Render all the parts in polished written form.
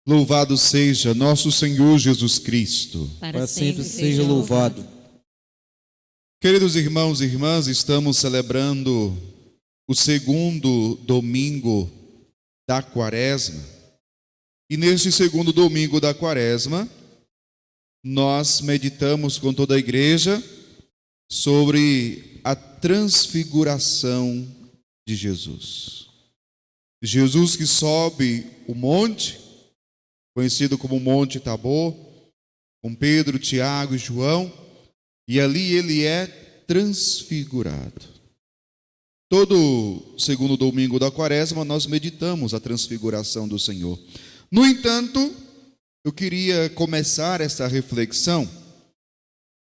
Louvado seja nosso Senhor Jesus Cristo. Para sempre seja louvado. Queridos irmãos e irmãs, estamos celebrando o segundo domingo da Quaresma. E neste segundo domingo da Quaresma, nós meditamos com toda a igreja sobre a transfiguração de Jesus. Jesus que sobe o monte, conhecido como Monte Tabor, com Pedro, Tiago e João, e ali ele é transfigurado. Todo segundo domingo da Quaresma nós meditamos a transfiguração do Senhor. No entanto, eu queria começar essa reflexão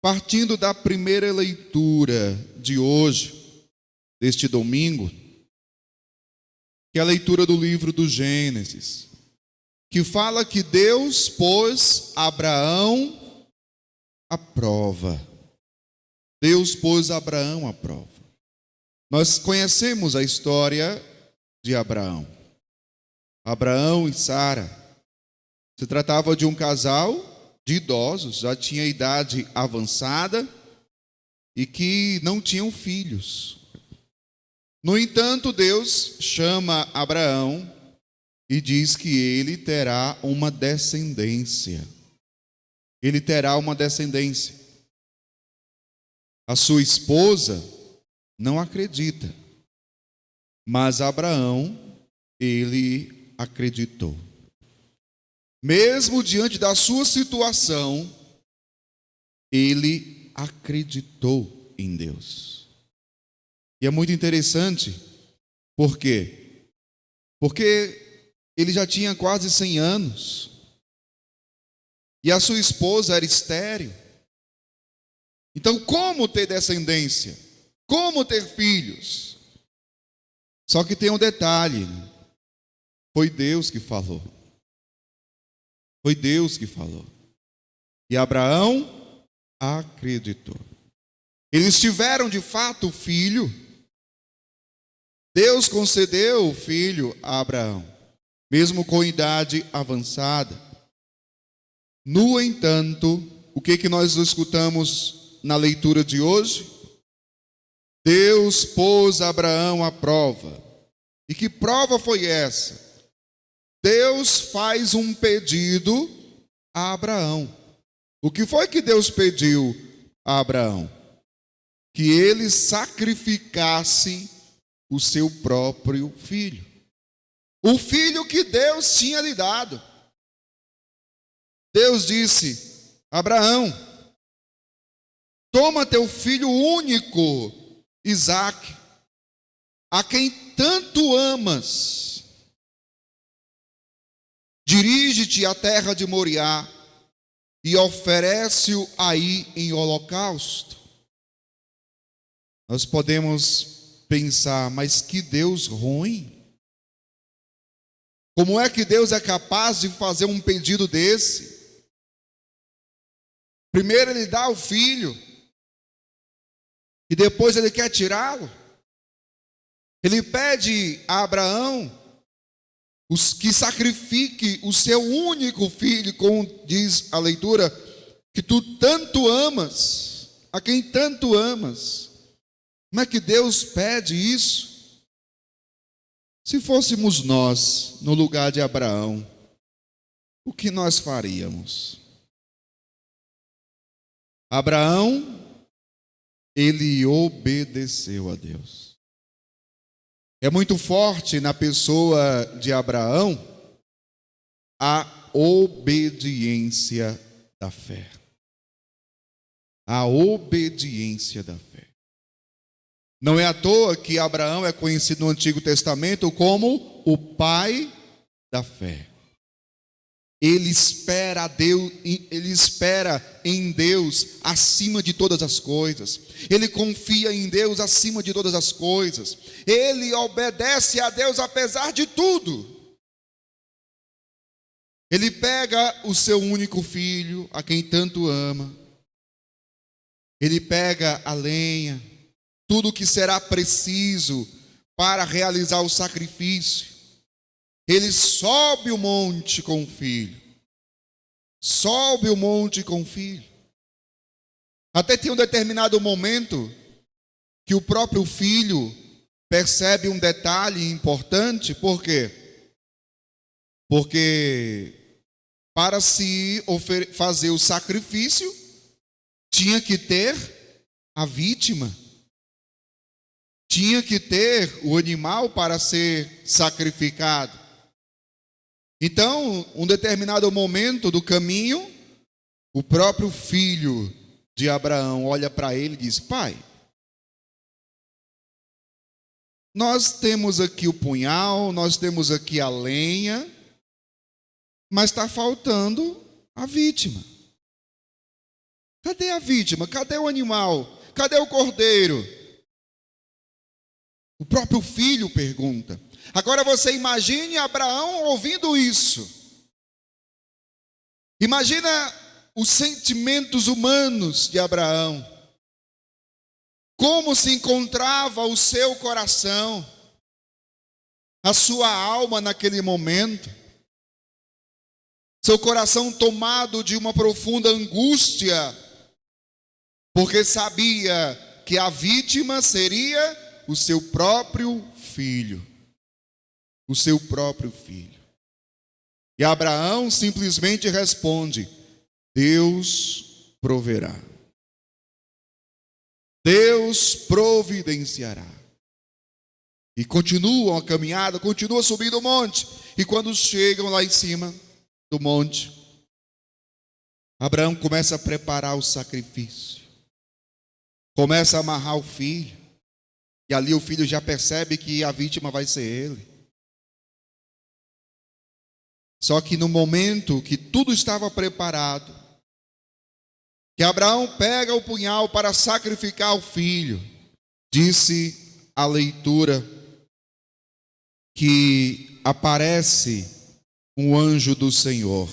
partindo da primeira leitura de hoje, deste domingo, que é a leitura do livro do Gênesis, que fala que Deus pôs Abraão à prova. Deus pôs Abraão à prova. Nós conhecemos a história de Abraão. Abraão e Sara. Se tratava de um casal de idosos, já tinha idade avançada e que não tinham filhos. No entanto, Deus chama Abraão e diz que ele terá uma descendência. Ele terá uma descendência. A sua esposa não acredita, mas Abraão, ele acreditou. Mesmo diante da sua situação, ele acreditou em Deus. E é muito interessante, por quê? Porque ele já tinha quase 100 anos, e a sua esposa era estéril. Então, como ter descendência? Como ter filhos? Só que tem um detalhe: foi Deus que falou. Foi Deus que falou. E Abraão acreditou. Eles tiveram de fato filho. Deus concedeu o filho a Abraão, mesmo com idade avançada. No entanto, o que nós escutamos na leitura de hoje? Deus pôs Abraão à prova. E que prova foi essa? Deus faz um pedido a Abraão. O que foi que Deus pediu a Abraão? Que ele sacrificasse o seu próprio filho. O filho que Deus tinha lhe dado. Deus disse: Abraão, toma teu filho único, Isaque, a quem tanto amas. Dirige-te à terra de Moriá e oferece-o aí em holocausto. Nós podemos pensar, mas que Deus ruim. Como é que Deus é capaz de fazer um pedido desse? Primeiro ele dá o filho, e depois ele quer tirá-lo. Ele pede a Abraão que sacrifique o seu único filho, como diz a leitura, que tu tanto amas, a quem tanto amas. Como é que Deus pede isso? Se fôssemos nós no lugar de Abraão, o que nós faríamos? Abraão, ele obedeceu a Deus. É muito forte na pessoa de Abraão a obediência da fé. A obediência da fé. Não é à toa que Abraão é conhecido no Antigo Testamento como o pai da fé. Ele espera a Deus, ele espera em Deus acima de todas as coisas. Ele confia em Deus acima de todas as coisas. Ele obedece a Deus apesar de tudo. Ele pega o seu único filho, a quem tanto ama. Ele pega a lenha, tudo o que será preciso para realizar o sacrifício. ele sobe o monte com o filho. Sobe o monte com o filho. Até tem um determinado momento que o próprio filho percebe um detalhe importante. Por quê? Porque para se fazer o sacrifício, tinha que ter a vítima. Tinha que ter o animal para ser sacrificado. Então, um determinado momento do caminho, o próprio filho de Abraão olha para ele e diz: pai, nós temos aqui o punhal, nós temos aqui a lenha, mas está faltando a vítima. Cadê a vítima? Cadê o animal? Cadê o cordeiro? O próprio filho pergunta. Agora você imagine Abraão ouvindo isso. Imagina os sentimentos humanos de Abraão. Como se encontrava o seu coração, a sua alma naquele momento. Seu coração tomado de uma profunda angústia, porque sabia que a vítima seria o seu próprio filho. O seu próprio filho. E Abraão simplesmente responde: Deus proverá. Deus providenciará. E continuam a caminhada, continuam subindo o monte. E quando chegam lá em cima do monte, Abraão começa a preparar o sacrifício. Começa a amarrar o filho. E ali o filho já percebe que a vítima vai ser ele. Só que no momento que tudo estava preparado, que Abraão pega o punhal para sacrificar o filho, disse a leitura que aparece um anjo do Senhor.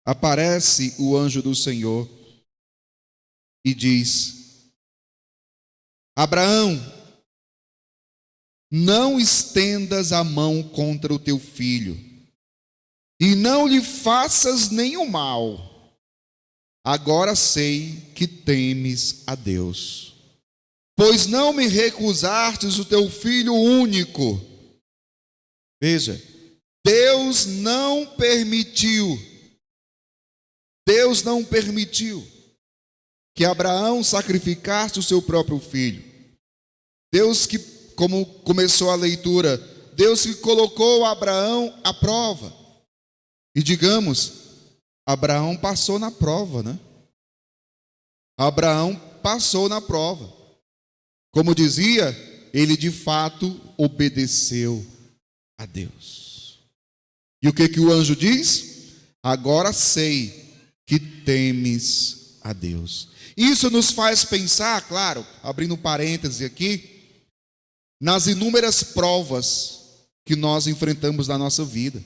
Aparece o anjo do Senhor e diz: Abraão, não estendas a mão contra o teu filho, e não lhe faças nenhum mal. Agora sei que temes a Deus, pois não me recusastes o teu filho único. Veja, Deus não permitiu que Abraão sacrificasse o seu próprio filho. Deus que, como começou a leitura, Deus que colocou Abraão à prova. E digamos, Abraão passou na prova, né? Abraão passou na prova. Como dizia, ele de fato obedeceu a Deus. E o que o anjo diz? Agora sei que temes a Deus. Isso nos faz pensar, claro, abrindo parênteses aqui, nas inúmeras provas que nós enfrentamos na nossa vida.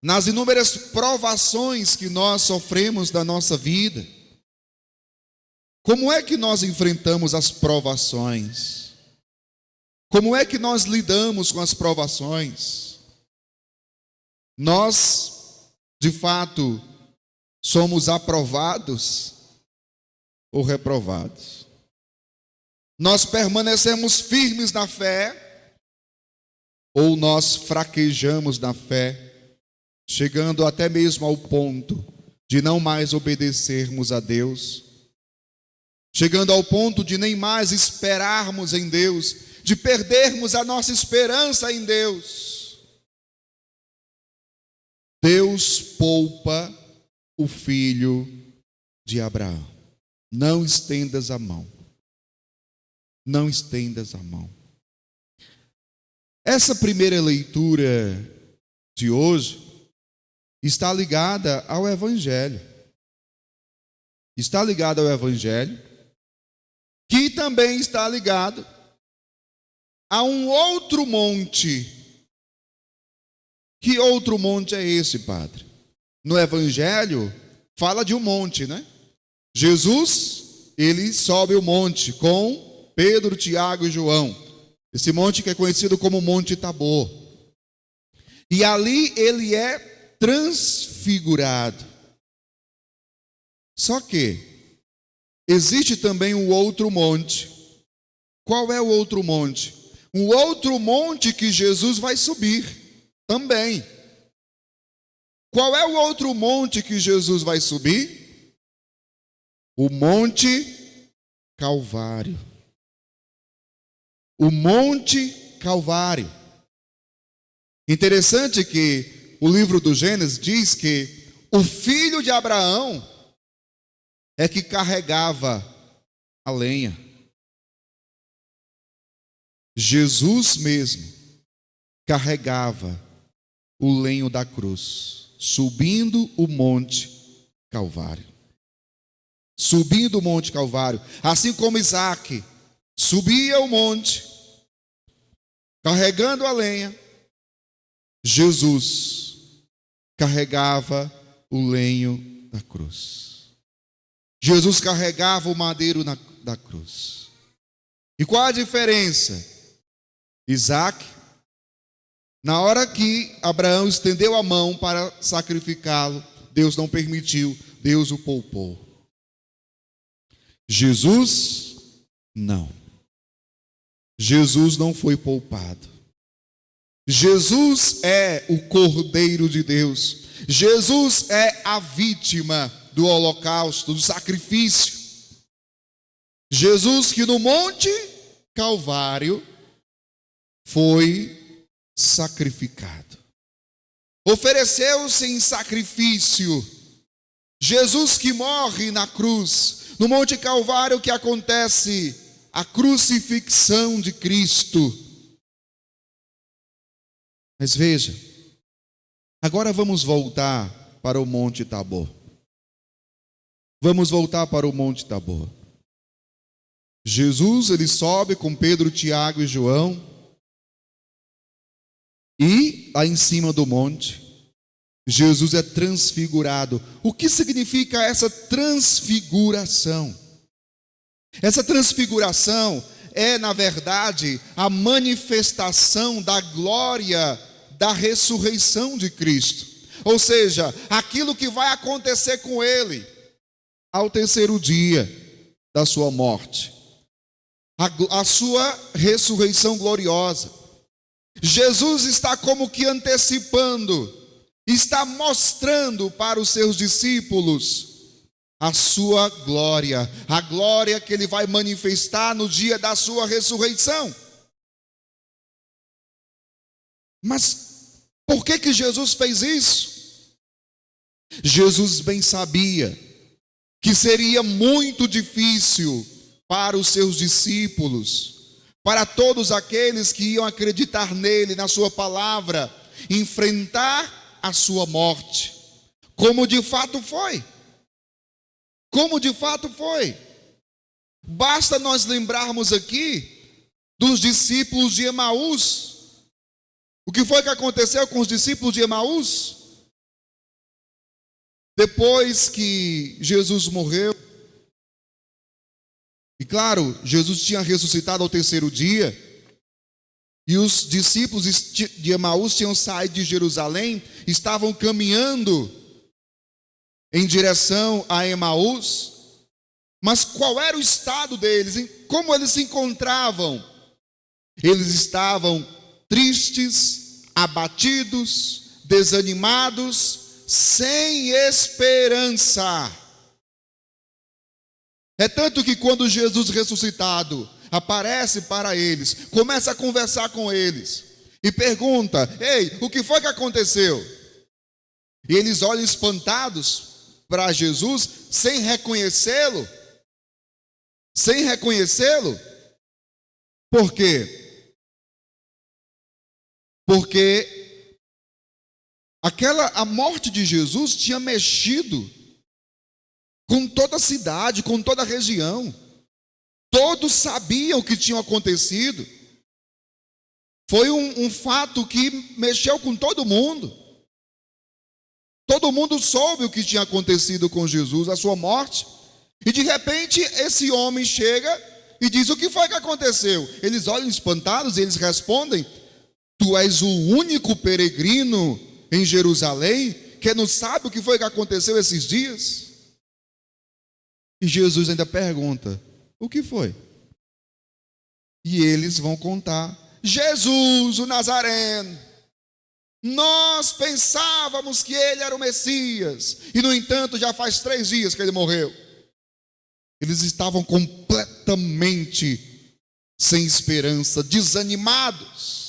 Nas inúmeras provações que nós sofremos na nossa vida. Como é que nós enfrentamos as provações? Como é que nós lidamos com as provações? Nós, de fato, somos aprovados ou reprovados? Nós permanecemos firmes na fé ou nós fraquejamos na fé, chegando até mesmo ao ponto de não mais obedecermos a Deus, chegando ao ponto de nem mais esperarmos em Deus, de perdermos a nossa esperança em Deus. Deus poupa o filho de Abraão. Não estendas a mão. Não estendas a mão. Essa primeira leitura de hoje está ligada ao Evangelho. Está ligada ao Evangelho, que também está ligado a um outro monte. Que outro monte é esse, padre? No Evangelho, fala de um monte, né? Jesus, ele sobe o monte com Pedro, Tiago e João. Esse monte que é conhecido como Monte Tabor. E ali ele é transfigurado. Só que existe também um outro monte. Qual é o outro monte? Um outro monte que Jesus vai subir também. Qual é o outro monte que Jesus vai subir? O Monte Calvário. O Monte Calvário. Interessante que o livro do Gênesis diz que o filho de Abraão é que carregava a lenha. Jesus mesmo carregava o lenho da cruz, subindo o Monte Calvário. Subindo o Monte Calvário, assim como Isaac subia o monte, carregando a lenha, Jesus carregava o lenho da cruz. Jesus carregava o madeiro da cruz. E qual a diferença? Isaac, na hora que Abraão estendeu a mão para sacrificá-lo, Deus não permitiu, Deus o poupou. Jesus, não. Jesus não foi poupado. Jesus é o Cordeiro de Deus. Jesus é a vítima do holocausto, do sacrifício. Jesus que no Monte Calvário foi sacrificado. Ofereceu-se em sacrifício. Jesus que morre na cruz. No Monte Calvário que acontece a crucifixão de Cristo. Mas veja, agora vamos voltar para o Monte Tabor. Vamos voltar para o Monte Tabor. Jesus, ele sobe com Pedro, Tiago e João. E lá em cima do monte, Jesus é transfigurado. O que significa essa transfiguração? Essa transfiguração é, na verdade, a manifestação da glória da ressurreição de Cristo. Ou seja, aquilo que vai acontecer com ele ao terceiro dia da sua morte. A sua ressurreição gloriosa. Jesus está como que antecipando, está mostrando para os seus discípulos a sua glória, a glória que ele vai manifestar no dia da sua ressurreição. Mas por que Jesus fez isso? Jesus bem sabia que seria muito difícil para os seus discípulos, para todos aqueles que iam acreditar nele, na sua palavra, enfrentar a sua morte, como de fato foi. Como de fato foi. Basta nós lembrarmos aqui dos discípulos de Emaús. O que foi que aconteceu com os discípulos de Emaús? Depois que Jesus morreu, e claro, Jesus tinha ressuscitado ao terceiro dia, e os discípulos de Emaús tinham saído de Jerusalém, estavam caminhando em direção a Emaús. Mas qual era o estado deles? Como eles se encontravam? Eles estavam tristes, abatidos, desanimados, sem esperança. É tanto que quando Jesus ressuscitado aparece para eles, começa a conversar com eles e pergunta: ei, o que foi que aconteceu? E eles olham espantados para Jesus, sem reconhecê-lo. Sem reconhecê-lo. Por quê? Porque a morte de Jesus tinha mexido com toda a cidade, com toda a região. Todos sabiam o que tinha acontecido. Foi um fato que mexeu com todo mundo. Todo mundo soube o que tinha acontecido com Jesus, a sua morte. E de repente esse homem chega e diz: o que foi que aconteceu? Eles olham espantados e eles respondem: Tu és o único peregrino em Jerusalém que não sabe o que foi que aconteceu esses dias? E Jesus ainda pergunta: o que foi? E eles vão contar: Jesus, o Nazareno. Nós pensávamos que ele era o Messias, e no entanto já faz 3 dias que ele morreu. Eles estavam completamente sem esperança, desanimados.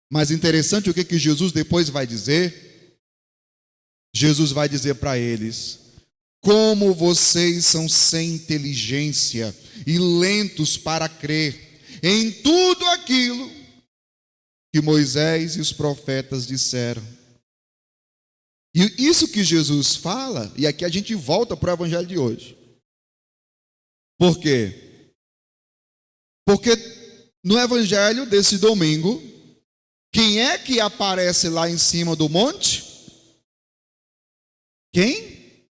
Mas interessante o que Jesus depois vai dizer. Jesus vai dizer para eles: como vocês são sem inteligência e lentos para crer em tudo aquilo que Moisés e os profetas disseram. E isso que Jesus fala, e aqui a gente volta para o evangelho de hoje. Por quê? Porque no evangelho desse domingo, quem é que aparece lá em cima do monte? Quem?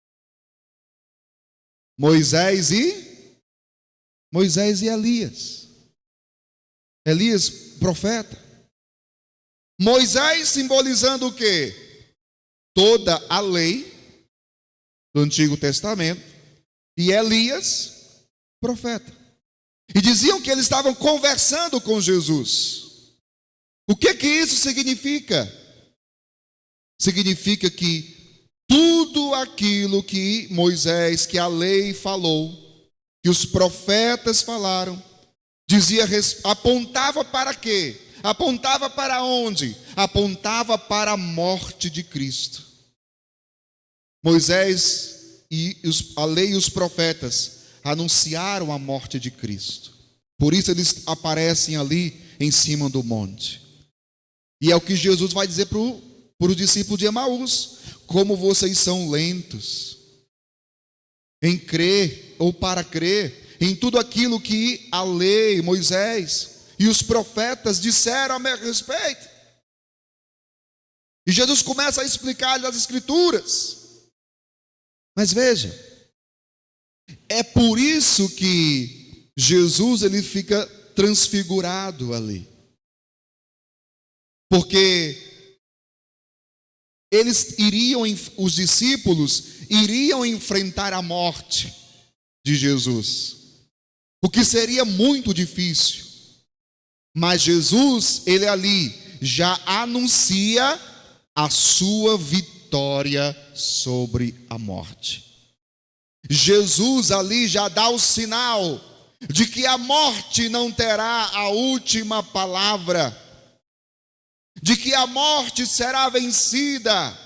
Moisés e Elias. Elias, profeta. Moisés simbolizando o quê? Toda a lei do Antigo Testamento. E Elias, profeta. E diziam que eles estavam conversando com Jesus. O que isso significa? Significa que tudo aquilo que Moisés, que a lei falou, que os profetas falaram, apontava para quê? Apontava para onde? Apontava para a morte de Cristo. Moisés e a lei e os profetas anunciaram a morte de Cristo. Por isso eles aparecem ali em cima do monte. E é o que Jesus vai dizer para os discípulos de Emaús: como vocês são lentos em crer ou para crer em tudo aquilo que a lei, Moisés e os profetas disseram a meu respeito. E Jesus começa a explicar-lhes as Escrituras. Mas veja, é por isso que Jesus ele fica transfigurado ali. Porque os discípulos iriam enfrentar a morte de Jesus, o que seria muito difícil. Mas Jesus, ele ali já anuncia a sua vitória sobre a morte. Jesus ali já dá o sinal de que a morte não terá a última palavra, de que a morte será vencida.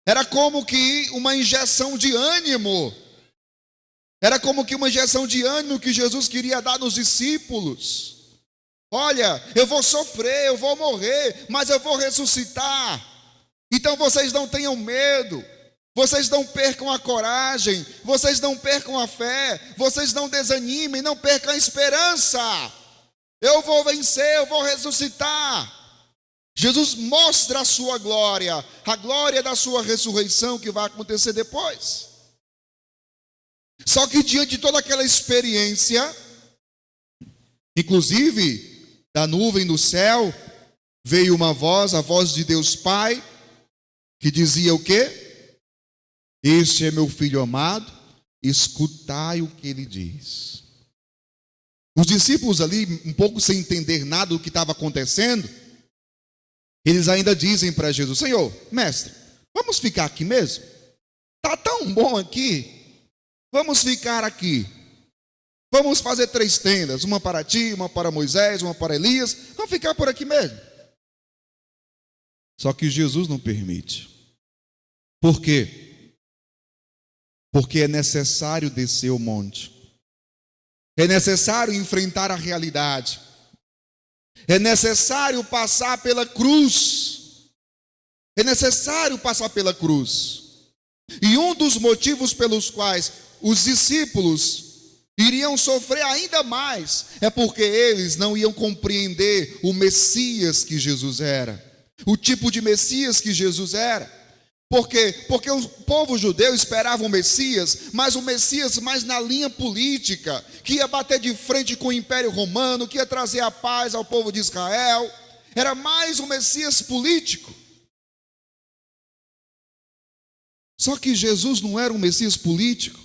Era como que uma injeção de ânimo. Era como que uma injeção de ânimo que Jesus queria dar nos discípulos. Olha, eu vou sofrer, eu vou morrer, mas eu vou ressuscitar. Então vocês não tenham medo, vocês não percam a coragem, vocês não percam a fé, vocês não desanimem, não percam a esperança. Eu vou vencer, eu vou ressuscitar. Jesus mostra a sua glória, a glória da sua ressurreição que vai acontecer depois. Só que diante de toda aquela experiência, inclusive da nuvem do céu, veio uma voz, a voz de Deus Pai, que dizia o quê? Este é meu filho amado, escutai o que ele diz. Os discípulos ali, um pouco sem entender nada do que estava acontecendo, eles ainda dizem para Jesus: Senhor, mestre, vamos ficar aqui mesmo? Está tão bom aqui, vamos ficar aqui. Vamos fazer 3 tendas, uma para ti, uma para Moisés, uma para Elias. Vamos ficar por aqui mesmo. Só que Jesus não permite. Por quê? Porque é necessário descer o monte. É necessário enfrentar a realidade. É necessário passar pela cruz. É necessário passar pela cruz. E um dos motivos pelos quais os discípulos iriam sofrer ainda mais é porque eles não iam compreender o Messias que Jesus era, o tipo de Messias que Jesus era. Por quê? Porque o povo judeu esperava um Messias, mas um Messias mais na linha política, que ia bater de frente com o Império Romano, que ia trazer a paz ao povo de Israel. era mais um Messias político. Só que Jesus não era um Messias político.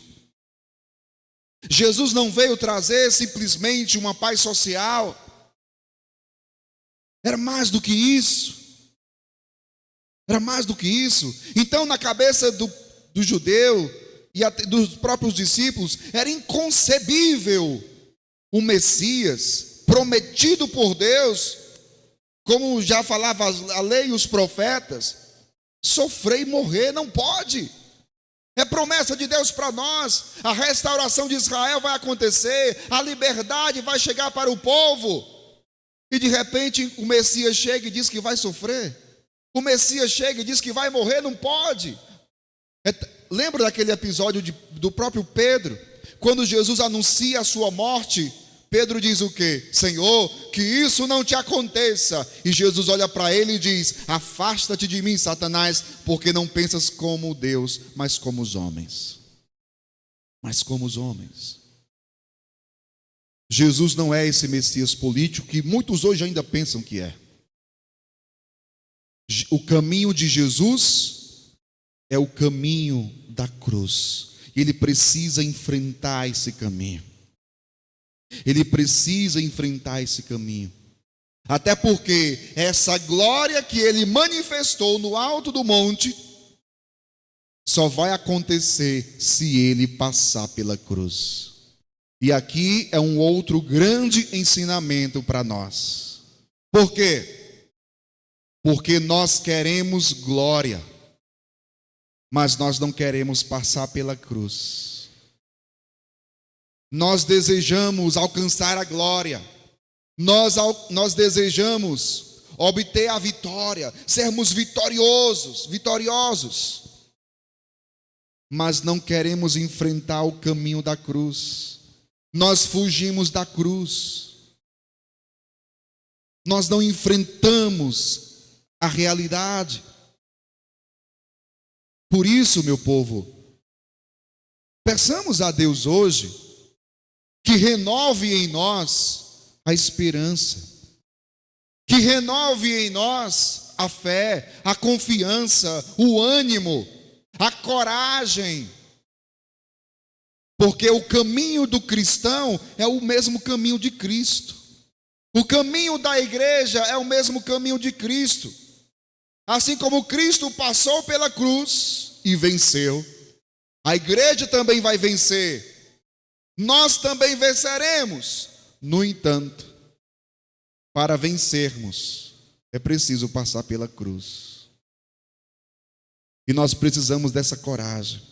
Jesus não veio trazer simplesmente uma paz social. Era mais do que isso. Era mais do que isso. Então, na cabeça do judeu e dos próprios discípulos, era inconcebível um Messias prometido por Deus, como já falava a lei e os profetas, sofrer e morrer. Não pode. É promessa de Deus para nós. A restauração de Israel vai acontecer, a liberdade vai chegar para o povo. E de repente o Messias chega e diz que vai sofrer. O Messias chega e diz que vai morrer. Não pode. Lembra daquele episódio do próprio Pedro? Quando Jesus anuncia a sua morte, Pedro diz o quê? Senhor, que isso não te aconteça. E Jesus olha para ele e diz: afasta-te de mim, Satanás, porque não pensas como Deus, mas como os homens. Mas como os homens. Jesus não é esse Messias político que muitos hoje ainda pensam que é. O caminho de Jesus é o caminho da cruz. E ele precisa enfrentar esse caminho. Ele precisa enfrentar esse caminho. Até porque essa glória que ele manifestou no alto do monte só vai acontecer se ele passar pela cruz. E aqui é um outro grande ensinamento para nós. Por quê? Porque nós queremos glória, mas nós não queremos passar pela cruz. Nós desejamos alcançar a glória, nós desejamos obter a vitória, sermos vitoriosos, mas não queremos enfrentar o caminho da cruz. Nós fugimos da cruz, nós não enfrentamos a realidade. Por isso, meu povo, peçamos a Deus hoje que renove em nós a esperança, que renove em nós a fé, a confiança, o ânimo, a coragem, porque o caminho do cristão é o mesmo caminho de Cristo, o caminho da igreja é o mesmo caminho de Cristo. Assim como Cristo passou pela cruz e venceu, a igreja também vai vencer. Nós também venceremos. No entanto, para vencermos, é preciso passar pela cruz. E nós precisamos dessa coragem.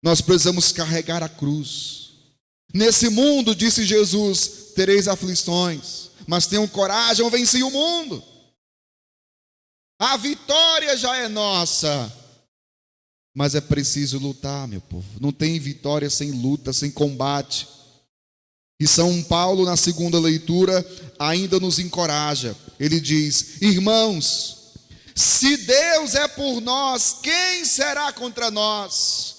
Nós precisamos carregar a cruz. Nesse mundo, disse Jesus, tereis aflições, mas tenham coragem, eu venci o mundo. A vitória já é nossa. Mas é preciso lutar, meu povo. Não tem vitória sem luta, sem combate. E São Paulo, na segunda leitura, ainda nos encoraja. Ele diz: irmãos, se Deus é por nós, quem será contra nós?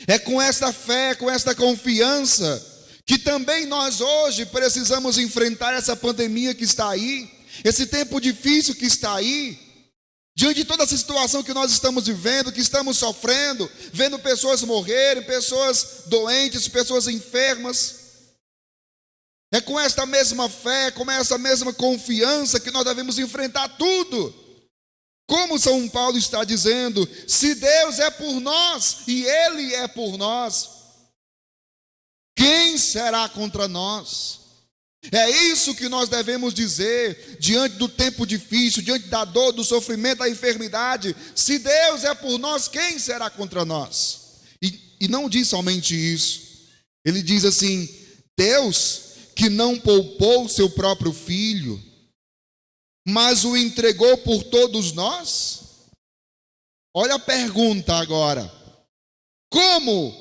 É com esta fé, com esta confiança, que também nós hoje precisamos enfrentar essa pandemia que está aí, esse tempo difícil que está aí. Diante de toda essa situação que nós estamos vivendo, que estamos sofrendo, vendo pessoas morrerem, pessoas doentes, pessoas enfermas, é com esta mesma fé, com essa mesma confiança que nós devemos enfrentar tudo. Como São Paulo está dizendo, se Deus é por nós e Ele é por nós, quem será contra nós? É isso que nós devemos dizer diante do tempo difícil, diante da dor, do sofrimento, da enfermidade. Se Deus é por nós, quem será contra nós? E não diz somente isso. Ele diz assim: Deus que não poupou seu próprio filho, mas o entregou por todos nós. Olha a pergunta agora: como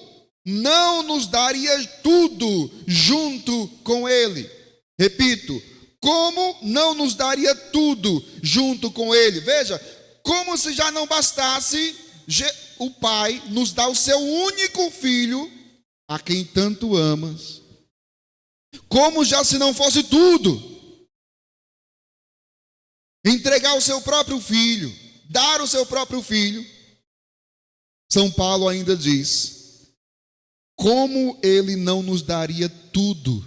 não nos daria tudo junto com ele? Repito, como não nos daria tudo junto com ele? Veja, como se já não bastasse o Pai nos dar o seu único filho, a quem tanto amas. Como já se não fosse tudo, entregar o seu próprio filho, dar o seu próprio filho, São Paulo ainda diz: como ele não nos daria tudo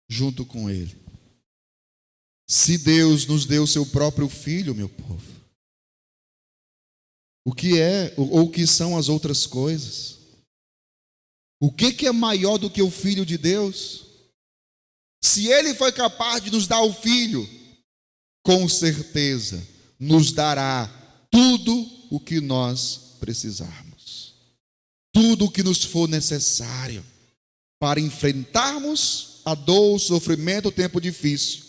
junto com ele? Se Deus nos deu o seu próprio filho, meu povo, o que é ou o que são as outras coisas? O que é maior do que o Filho de Deus? Se Ele foi capaz de nos dar o Filho, com certeza nos dará tudo o que nós precisarmos. Tudo o que nos for necessário para enfrentarmos a dor, o sofrimento, o tempo difícil,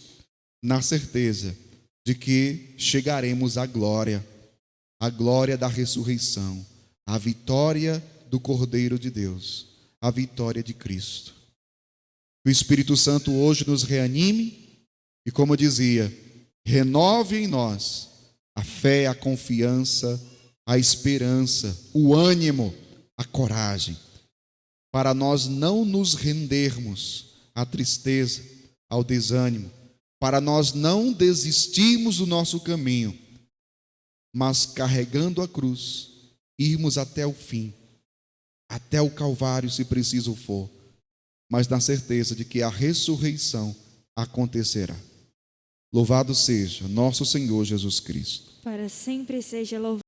na certeza de que chegaremos à glória da ressurreição, a vitória do Cordeiro de Deus, a vitória de Cristo. Que o Espírito Santo hoje nos reanime e, como eu dizia, renove em nós a fé, a confiança, a esperança, o ânimo, a coragem, para nós não nos rendermos à tristeza, ao desânimo, para nós não desistirmos do nosso caminho, mas carregando a cruz, irmos até o fim, até o Calvário, se preciso for, mas na certeza de que a ressurreição acontecerá. Louvado seja nosso Senhor Jesus Cristo. Para sempre seja louvado.